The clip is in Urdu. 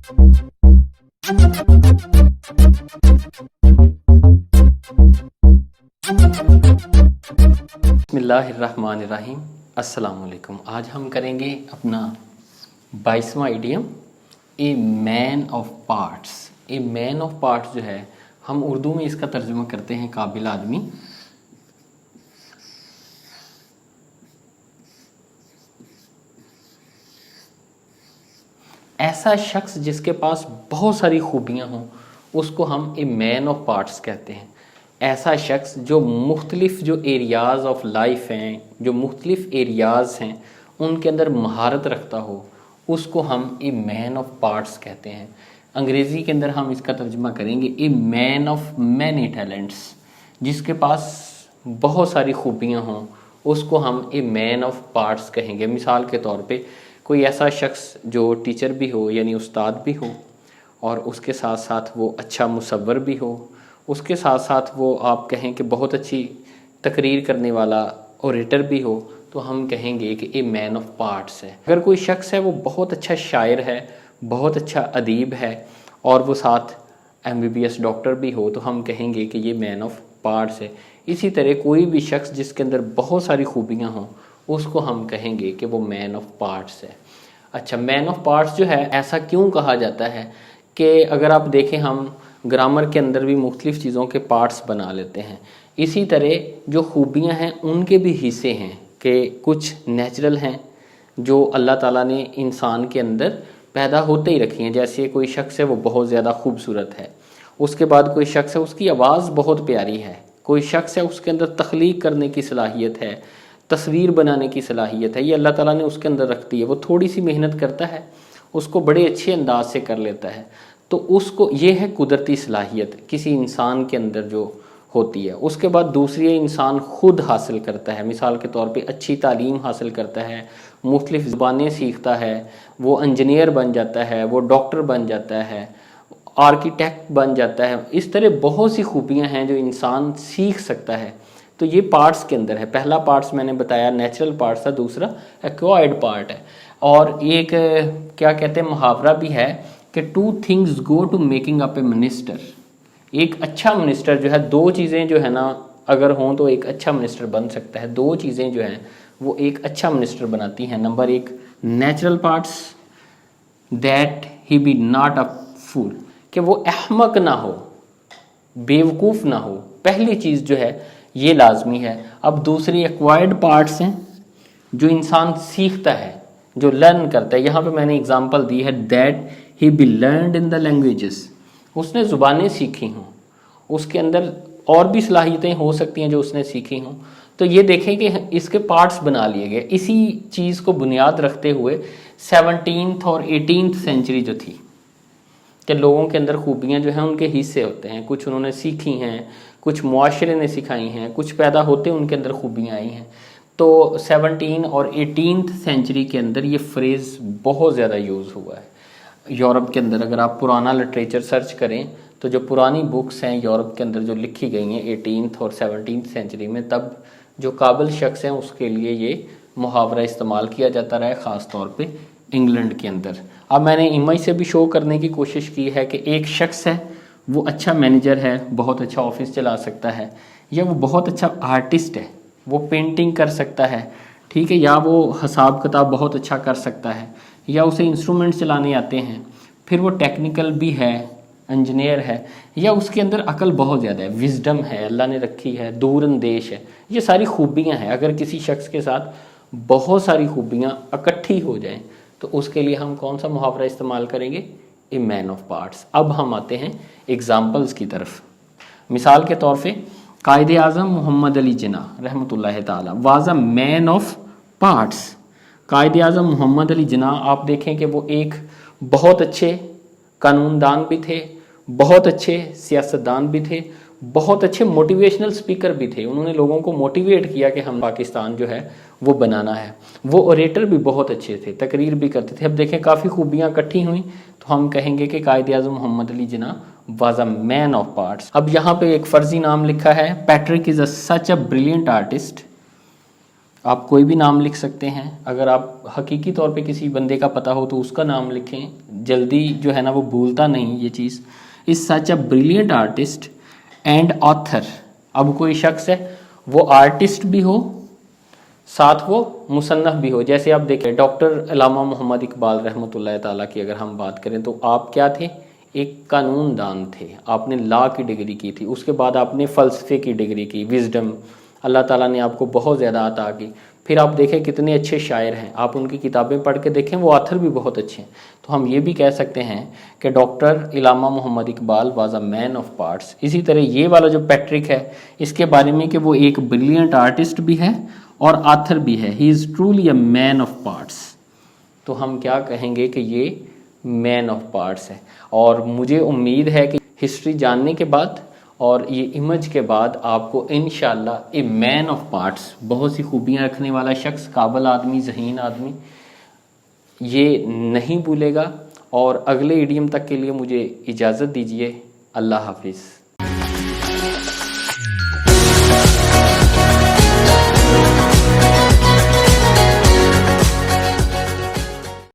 بسم اللہ الرحمن الرحیم، السلام علیکم۔ آج ہم کریں گے اپنا 22واں idiom, a man of parts. A man of parts جو ہے ہم اردو میں اس کا ترجمہ کرتے ہیں قابل آدمی۔ ایسا شخص جس کے پاس بہت ساری خوبیاں ہوں اس کو ہم اے مین آف پارٹس کہتے ہیں۔ ایسا شخص جو مختلف جو ایریاز آف لائف ہیں، جو مختلف ایریاز ہیں ان کے اندر مہارت رکھتا ہو، اس کو ہم اے مین آف پارٹس کہتے ہیں۔ انگریزی کے اندر ہم اس کا ترجمہ کریں گے اے مین آف مینی ٹیلنٹس۔ جس کے پاس بہت ساری خوبیاں ہوں اس کو ہم اے مین آف پارٹس کہیں گے۔ مثال کے طور پہ کوئی ایسا شخص جو ٹیچر بھی ہو، یعنی استاد بھی ہو، اور اس کے ساتھ ساتھ وہ اچھا مصور بھی ہو، اس کے ساتھ ساتھ وہ آپ کہیں کہ بہت اچھی تقریر کرنے والا اوریٹر بھی ہو، تو ہم کہیں گے کہ اے مین آف پارٹس ہے۔ اگر کوئی شخص ہے وہ بہت اچھا شاعر ہے، بہت اچھا ادیب ہے، اور وہ ساتھ MBBS ڈاکٹر بھی ہو، تو ہم کہیں گے کہ یہ مین آف پارٹس ہے۔ اسی طرح کوئی بھی شخص جس کے اندر بہت ساری خوبیاں ہوں اس کو ہم کہیں گے کہ وہ مین آف پارٹس ہے۔ اچھا، مین آف پارٹس جو ہے ایسا کیوں کہا جاتا ہے کہ اگر آپ دیکھیں ہم گرامر کے اندر بھی مختلف چیزوں کے پارٹس بنا لیتے ہیں، اسی طرح جو خوبیاں ہیں ان کے بھی حصے ہیں کہ کچھ نیچرل ہیں جو اللہ تعالیٰ نے انسان کے اندر پیدا ہوتے ہی رکھی ہیں۔ جیسے کوئی شخص ہے وہ بہت زیادہ خوبصورت ہے، اس کے بعد کوئی شخص ہے اس کی آواز بہت پیاری ہے، کوئی شخص ہے اس کے اندر تخلیق کرنے کی صلاحیت ہے، تصویر بنانے کی صلاحیت ہے، یہ اللہ تعالیٰ نے اس کے اندر رکھ دی ہے۔ وہ تھوڑی سی محنت کرتا ہے، اس کو بڑے اچھے انداز سے کر لیتا ہے، تو اس کو یہ ہے قدرتی صلاحیت کسی انسان کے اندر جو ہوتی ہے۔ اس کے بعد دوسری انسان خود حاصل کرتا ہے، مثال کے طور پہ اچھی تعلیم حاصل کرتا ہے، مختلف زبانیں سیکھتا ہے، وہ انجینئر بن جاتا ہے، وہ ڈاکٹر بن جاتا ہے، آرکیٹیکٹ بن جاتا ہے۔ اس طرح بہت سی خوبیاں ہیں جو انسان سیکھ سکتا ہے، تو یہ پارٹس کے اندر ہے۔ پہلا پارٹس میں نے بتایا نیچرل پارٹس تھا، دوسرا ایکوائرڈ پارٹ ہے۔ اور ایک کیا کہتے ہیں محاورہ بھی ہے کہ 2 things go to making up a minister۔ ایک اچھا منسٹر جو ہے، 2 چیزیں جو ہے نا اگر ہوں تو ایک اچھا منسٹر بن سکتا ہے۔ 2 چیزیں جو ہیں وہ ایک اچھا منسٹر بناتی ہیں۔ Number 1 natural parts, that he be not a fool، کہ وہ احمق نہ ہو، بیوقوف نہ ہو، پہلی چیز جو ہے یہ لازمی ہے۔ اب دوسری ایکوائرڈ پارٹس ہیں جو انسان سیکھتا ہے، جو لرن کرتا ہے۔ یہاں پہ میں نے اگزامپل دی ہے that he be learned in the languages، اس نے زبانیں سیکھی ہوں، اس کے اندر اور بھی صلاحیتیں ہو سکتی ہیں جو اس نے سیکھی ہوں۔ تو یہ دیکھیں کہ اس کے پارٹس بنا لیے گئے۔ اسی چیز کو بنیاد رکھتے ہوئے 17th اور 18th سینچری جو تھی کہ لوگوں کے اندر خوبیاں جو ہیں ان کے حصے ہوتے ہیں، کچھ انہوں نے سیکھی ہیں، کچھ معاشرے نے سکھائی ہیں، کچھ پیدا ہوتے ان کے اندر خوبیاں آئی ہیں۔ تو 17 اور 18th سینچری کے اندر یہ فریز بہت زیادہ یوز ہوا ہے۔ یورپ کے اندر اگر آپ پرانا لٹریچر سرچ کریں تو جو پرانی بکس ہیں یورپ کے اندر جو لکھی گئی ہیں 18th اور 17th سینچری میں، تب جو قابل شخص ہیں اس کے لیے یہ محاورہ استعمال کیا جاتا رہا ہے، خاص طور پہ انگلینڈ کے اندر۔ اب میں نے امیج سے بھی شو کرنے کی کوشش کی ہے کہ ایک شخص ہے وہ اچھا مینیجر ہے، بہت اچھا آفس چلا سکتا ہے، یا وہ بہت اچھا آرٹسٹ ہے، وہ پینٹنگ کر سکتا ہے، ٹھیک ہے، یا وہ حساب کتاب بہت اچھا کر سکتا ہے، یا اسے انسٹرومنٹ چلانے آتے ہیں، پھر وہ ٹیکنیکل بھی ہے، انجینئر ہے، یا اس کے اندر عقل بہت زیادہ ہے، وزڈم ہے اللہ نے رکھی ہے، دور اندیش ہے۔ یہ ساری خوبیاں ہیں۔ اگر کسی شخص کے ساتھ بہت ساری خوبیاں اکٹھی ہو جائیں تو اس کے لیے ہم کون سا محاورہ استعمال کریں گے؟ اے مین آف پارٹس۔ اب ہم آتے ہیں ایگزامپلز کی طرف۔ مثال کے طور پہ قائد اعظم محمد علی جناح رحمۃ اللہ تعالی was a man of parts. Quaid Azam Muhammad Ali جناح آپ دیکھیں کہ وہ ایک بہت اچھے قانون دان بھی تھے، بہت اچھے سیاستدان بھی تھے، بہت اچھے موٹیویشنل سپیکر بھی تھے۔ انہوں نے لوگوں کو موٹیویٹ کیا کہ ہم پاکستان جو ہے وہ بنانا ہے۔ وہ اوریٹر بھی بہت اچھے تھے، تقریر بھی کرتے تھے۔ اب دیکھیں کافی خوبیاں اکٹھی ہوئیں تو ہم کہیں گے کہ Quaid Azam Muhammad Ali Jinnah was a man of parts. اب یہاں پہ ایک فرضی نام لکھا ہے، Patrick is a such a brilliant artist آپ کوئی بھی نام لکھ سکتے ہیں، اگر آپ حقیقی طور پہ کسی بندے کا پتہ ہو تو اس کا نام لکھیں، جلدی جو ہے نا وہ بھولتا نہیں یہ چیز۔ Is such a brilliant artist and author, اب کوئی شخص ہے وہ آرٹسٹ بھی ہو ساتھ وہ مصنف بھی ہو، جیسے آپ دیکھیں ڈاکٹر علامہ محمد اقبال رحمۃ اللہ تعالیٰ کی اگر ہم بات کریں تو آپ کیا تھے؟ ایک قانون دان تھے، آپ نے لا کی ڈگری کی تھی، اس کے بعد آپ نے فلسفے کی ڈگری کی، وزڈم اللہ تعالیٰ نے آپ کو بہت زیادہ عطا کی۔ پھر آپ دیکھیں کتنے اچھے شاعر ہیں، آپ ان کی کتابیں پڑھ کے دیکھیں، وہ آتھر بھی بہت اچھے ہیں۔ تو ہم یہ بھی کہہ سکتے ہیں کہ doctor Allama Muhammad Iqbal was a man of parts. اسی طرح یہ والا جو پیٹرک ہے، اس کے بارے میں کہ وہ ایک بریلینٹ آرٹسٹ بھی ہے اور آتھر بھی ہے، he is truly a man of parts. تو ہم کیا کہیں گے کہ یہ مین آف پارٹس ہے۔ اور مجھے امید ہے کہ ہسٹری جاننے کے بعد اور یہ امیج کے بعد آپ کو انشاءاللہ اے مین آف پارٹس، بہت سی خوبیاں رکھنے والا شخص، قابل آدمی، ذہین آدمی، یہ نہیں بھولے گا۔ اور اگلے ایڈیم تک کے لیے مجھے اجازت دیجیے، اللہ حافظ۔